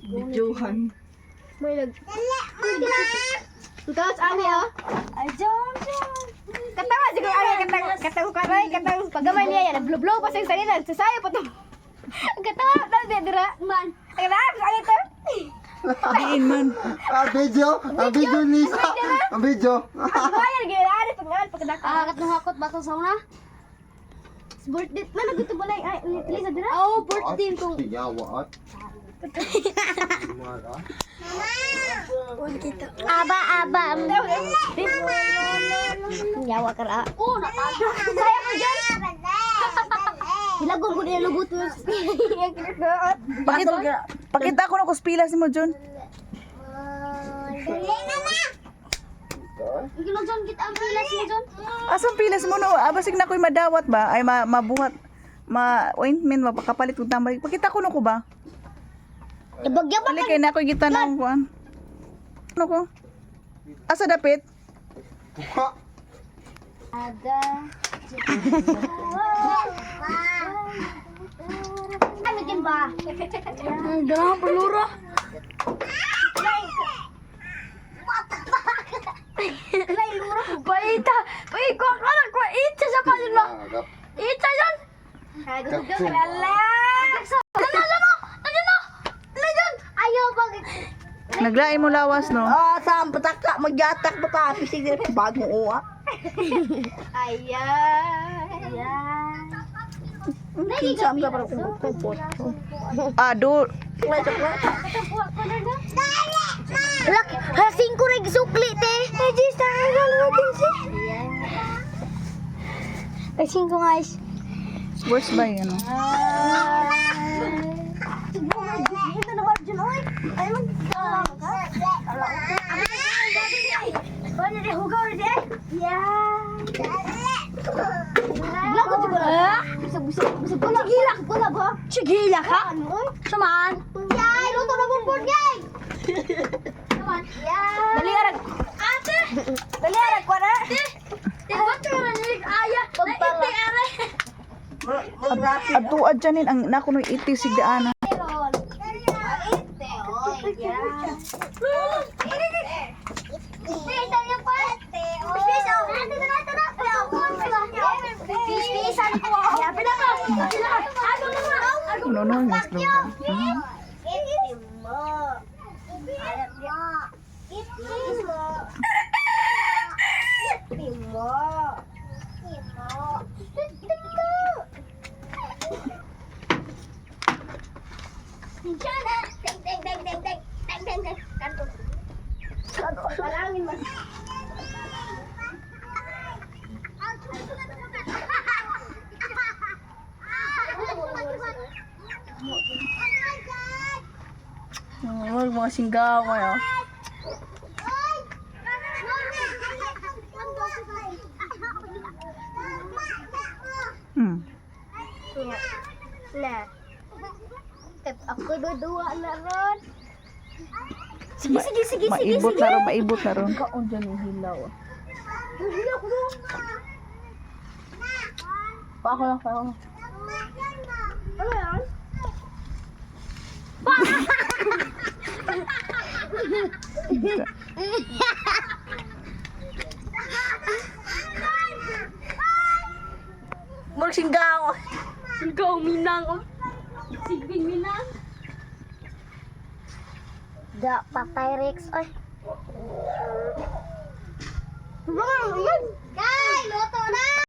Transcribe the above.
Videohan. May nag... Tapos ani oh. Ay, John. Katawa siguro katang karay katang pagaman niya yan. Blow pa sa salita. Sasayo pa to. Katawa dal dira. Man. Kailangan ano to? Diin man. Video. Video Lisa. Video. Bayar gila pag pagdak. Katong hakot ba to sa una? Birthday man naguto balay ay Lisa dira. Oh, birthday ko. Tiyawa at. Aba. Nyawa ka ra. Oh, natago. Saya mo dyan. Hilagong ko din lugot mo. Yang kinagaot. Pakita ko na kuspilas mo, John. Ikaw John, kita ang pilas mo John. Asang pilas mo no? Basig na ko'y madawat ba? Ay mabuhat. Ointment mapakapalit kung tambalik. Pakita ko na ko ba? Ibagya ba? Dali kay na ko'y kita na kuan. Ano ko? Asa dapit? Ada. Ano din ba? Darang pelura. Paita. Paiko kana ko ita sa palin mo. Ita yan. Ay, gusto ko lala. Ayaw pag Naglain mo lawas no? Saan pataka, magyatak pa ka, pisig din bagong uwa. Ayan. Kinsam ka para kupot. Do. Lak, hasing ko rin sukli, te. Ay, Jis, nakakala natin siya. Hasing ko, guys. Worst ba yun? Ano? Ito na ba dyan, oy? Ay, mag-tawag ka. Ano rin, hugaw rin, eh? Yan. Blago ko ba? Busag ko lang. Sigilak ko lang ba? Sigila ka? Ano, oy? Samaan. Yay, luto na mong board, yay! Yan. Dali arag. Ate. Dali arag ko na. Ba't ka na nilig aya? Naiti are. Ato adyanin ang nako no iti sigdaan. Meron. Ite, oy, yan. Ito niyo pa. Bispis, oh. Ito na. Bispisan ko. Yapi na ka. Ano naman? No, mas bro. Palangin mas. Wag mga singgawan ah. Na. Kat ako dudua na ron. Sige. Maibot na ron. Kaon dyan yung hilaw. Pa ako lang. Ano yan? Murag singgaw. Ikaw minang. Sigbing minang. Da patay Rex oy. Guys, luto na.